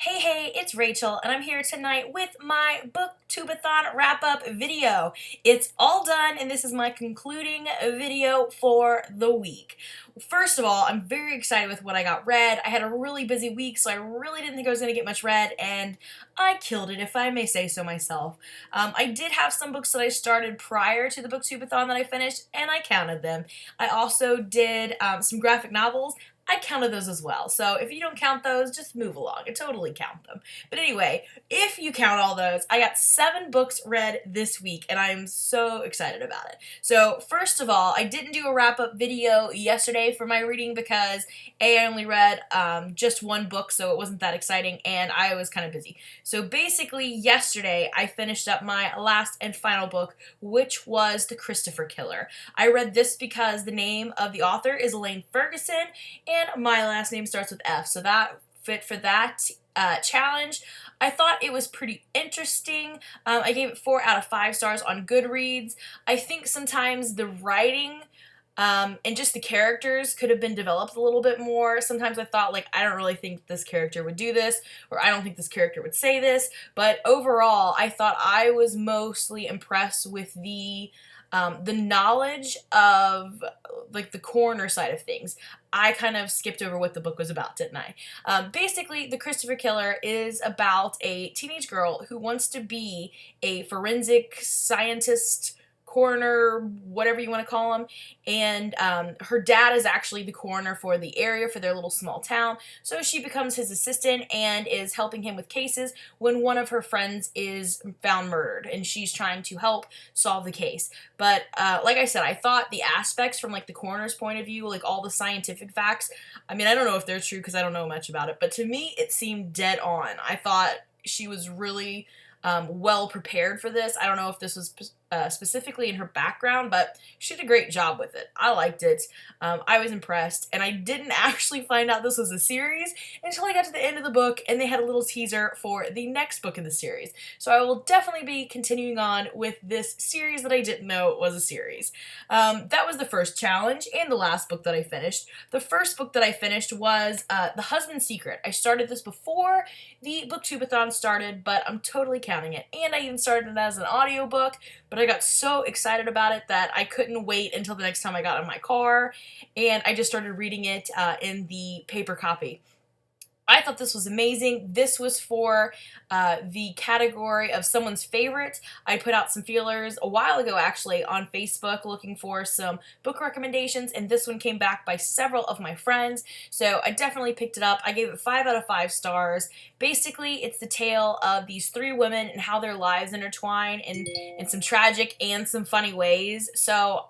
Hey, it's Rachel, and I'm here tonight with my Booktubeathon Wrap Up video. It's all done, and this is my concluding video for the week. First of all, I'm very excited with what I got read. I had a really busy week, so I really didn't think I was going to get much read, and I killed it, if I may say so myself. I did have some books that I started prior to the Booktubeathon that I finished, and I counted them. I also did some graphic novels. I counted those as well. So if you don't count those, just move along. I totally count them. But anyway, if you count all those, I got 7 books read this week, and I'm so excited about it. So first of all, I didn't do a wrap-up video yesterday for my reading because I only read just one book, so it wasn't that exciting, and I was kind of busy. So basically, yesterday, I finished up my last and final book, which was The Christopher Killer. I read this because the name of the author is Elaine Ferguson, and my last name starts with F, so that fit for that challenge. I thought it was pretty interesting. I gave it 4 out of 5 stars on Goodreads. I think sometimes the writing and just the characters could have been developed a little bit more. Sometimes I thought, like, I don't really think this character would do this, or I don't think this character would say this, but overall, I thought I was mostly impressed with the knowledge of, like, the coroner side of things. I kind of skipped over what the book was about, didn't I? Basically, The Christopher Killer is about a teenage girl who wants to be a forensic scientist, coroner, whatever you want to call him, and her dad is actually the coroner for the area, for their little small town, so she becomes his assistant and is helping him with cases when one of her friends is found murdered, and she's trying to help solve the case. But like I said, I thought the aspects from, like, the coroner's point of view, like all the scientific facts, I mean, I don't know if they're true because I don't know much about it, but to me, it seemed dead on. I thought she was really well prepared for this. I don't know if this was specifically in her background, but she did a great job with it. I liked it. I was impressed, and I didn't actually find out this was a series until I got to the end of the book, and they had a little teaser for the next book in the series. So I will definitely be continuing on with this series that I didn't know was a series. That was the first challenge and the last book that I finished. The first book that I finished was The Husband's Secret. I started this before the Booktubeathon started, but I'm totally counting it. And I even started it as an audiobook, but I got so excited about it that I couldn't wait until the next time I got in my car, and I just started reading it in the paper copy. I thought this was amazing. This was for the category of someone's favorite. I put out some feelers a while ago, actually, on Facebook looking for some book recommendations, and this one came back by several of my friends, so I definitely picked it up. I gave it 5 out of 5 stars. Basically, it's the tale of these 3 women and how their lives intertwine in some tragic and some funny ways. So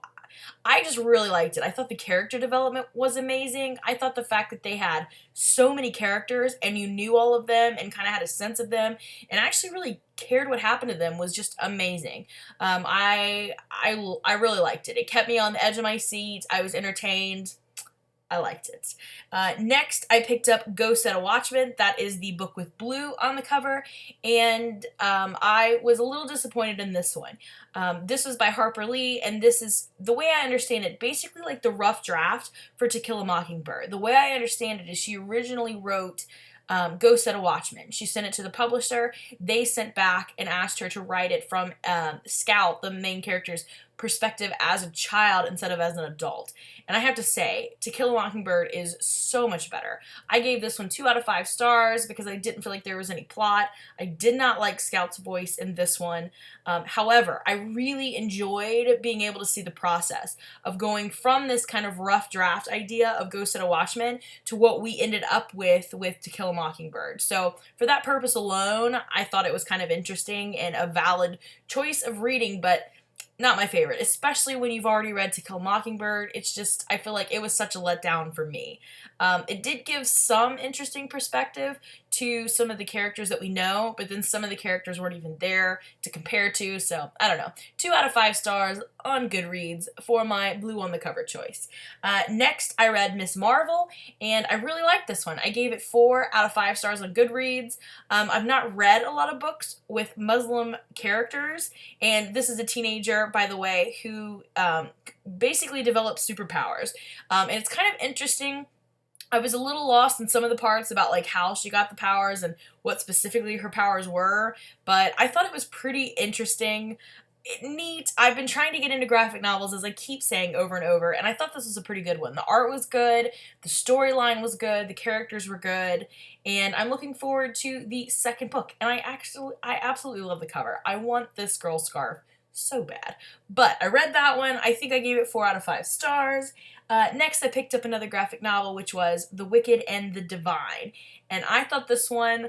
I just really liked it. I thought the character development was amazing. I thought the fact that they had so many characters and you knew all of them and kind of had a sense of them and actually really cared what happened to them was just amazing. I really liked it. It kept me on the edge of my seat. I was entertained. I liked it. Next, I picked up Go Set a Watchman. That is the book with blue on the cover, and I was a little disappointed in this one. This was by Harper Lee, and this is, the way I understand it, basically like the rough draft for To Kill a Mockingbird. The way I understand it is she originally wrote Go Set a Watchman. She sent it to the publisher. They sent back and asked her to write it from Scout, the main character's perspective as a child instead of as an adult. And I have to say, To Kill a Mockingbird is so much better. I gave this one 2 out of 5 stars because I didn't feel like there was any plot. I did not like Scout's voice in this one. However, I really enjoyed being able to see the process of going from this kind of rough draft idea of Go Set a Watchman to what we ended up with To Kill a Mockingbird. So for that purpose alone, I thought it was kind of interesting and a valid choice of reading, but not my favorite, especially when you've already read To Kill a Mockingbird. It's just, I feel like it was such a letdown for me. It did give some interesting perspective to some of the characters that we know, but then some of the characters weren't even there to compare to, so I don't know. 2 out of 5 stars on Goodreads for my blue on the cover choice. Next, I read Miss Marvel, and I really liked this one. I gave it 4 out of 5 stars on Goodreads. I've not read a lot of books with Muslim characters, and this is a teenager, by the way, who basically develops superpowers. And it's kind of interesting I was a little lost in some of the parts about like how she got the powers and what specifically her powers were, but I thought it was pretty interesting. Neat. I've been trying to get into graphic novels, as I keep saying over and over, and I thought this was a pretty good one. The art was good, the storyline was good, the characters were good, and I'm looking forward to the second book. And I absolutely love the cover. I want this girl's scarf so bad. But I read that one. I think I gave it 4 out of 5 stars. Next, I picked up another graphic novel, which was The Wicked and the Divine. And I thought this one,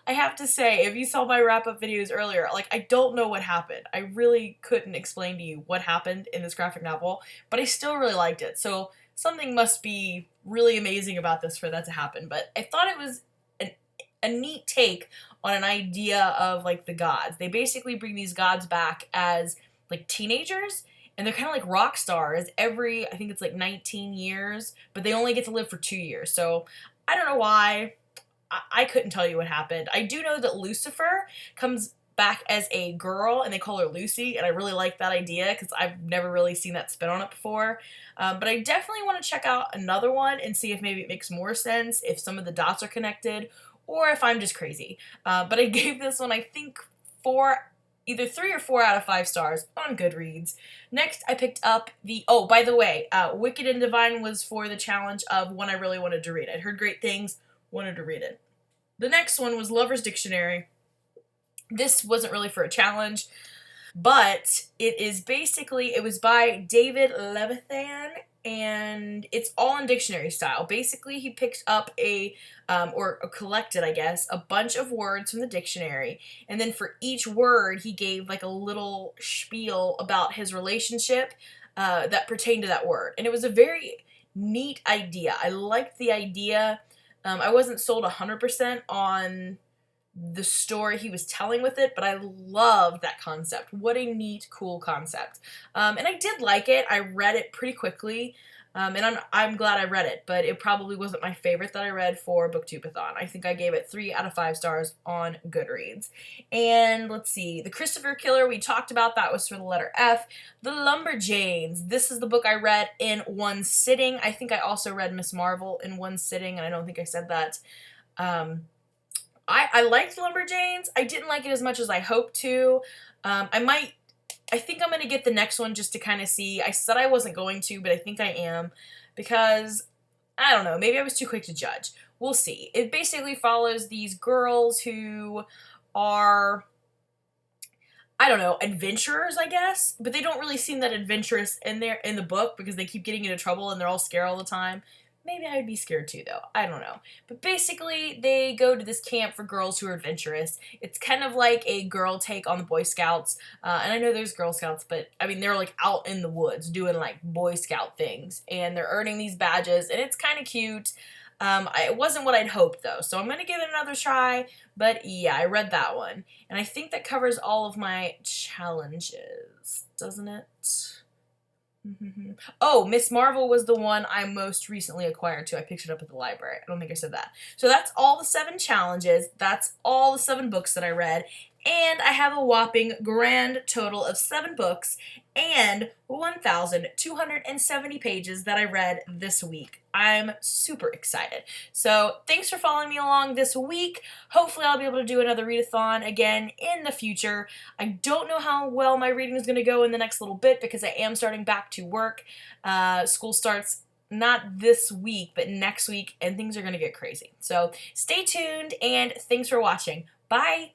I have to say, if you saw my wrap-up videos earlier, like, I don't know what happened. I really couldn't explain to you what happened in this graphic novel, but I still really liked it. So something must be really amazing about this for that to happen. But I thought it was a neat take on an idea of, like, the gods. They basically bring these gods back as, like, teenagers, and they're kind of like rock stars I think it's like 19 years, but they only get to live for 2 years. So I don't know why. I couldn't tell you what happened. I do know that Lucifer comes back as a girl, and they call her Lucy, and I really like that idea because I've never really seen that spin on it before. But I definitely want to check out another one and see if maybe it makes more sense, if some of the dots are connected, or if I'm just crazy. But I gave this one, I think, either 3 or 4 out of 5 stars on Goodreads. Next, I picked up by the way, Wicked and Divine was for the challenge of one I really wanted to read. I'd heard great things, wanted to read it. The next one was Lover's Dictionary. This wasn't really for a challenge, but it was by David Levithan, and it's all in dictionary style. Basically, he picked up or collected, I guess, a bunch of words from the dictionary, and then for each word, he gave like a little spiel about his relationship that pertained to that word. And it was a very neat idea. I liked the idea. I wasn't sold 100% on the story he was telling with it, but I loved that concept. What a neat, cool concept. And I did like it. I read it pretty quickly, and I'm glad I read it, but it probably wasn't my favorite that I read for Booktubeathon. I think I gave it 3 out of 5 stars on Goodreads. And let's see, The Christopher Killer, we talked about, that was for the letter F. The Lumberjanes, this is the book I read in one sitting. I think I also read Miss Marvel in one sitting, and I don't think I said that. I liked Lumberjanes. I didn't like it as much as I hoped to. I think I'm going to get the next one just to kind of see. I said I wasn't going to, but I think I am, because, I don't know, maybe I was too quick to judge. We'll see. It basically follows these girls who are, I don't know, adventurers, I guess, but they don't really seem that adventurous in the book because they keep getting into trouble and they're all scared all the time. Maybe I would be scared too, though. I don't know. But basically, they go to this camp for girls who are adventurous. It's kind of like a girl take on the Boy Scouts. And I know there's Girl Scouts, but, I mean, they're, like, out in the woods doing, like, Boy Scout things. And they're earning these badges, and it's kind of cute. It wasn't what I'd hoped, though, so I'm going to give it another try. But, yeah, I read that one. And I think that covers all of my challenges, doesn't it? Oh, Miss Marvel was the one I most recently acquired too. I picked it up at the library. I don't think I said that. So that's all the 7 challenges. That's all the 7 books that I read. And I have a whopping grand total of 7 books and 1,270 pages that I read this week. I'm super excited. So thanks for following me along this week. Hopefully I'll be able to do another readathon again in the future. I don't know how well my reading is going to go in the next little bit because I am starting back to work. School starts not this week, but next week, and things are going to get crazy. So stay tuned, and thanks for watching. Bye!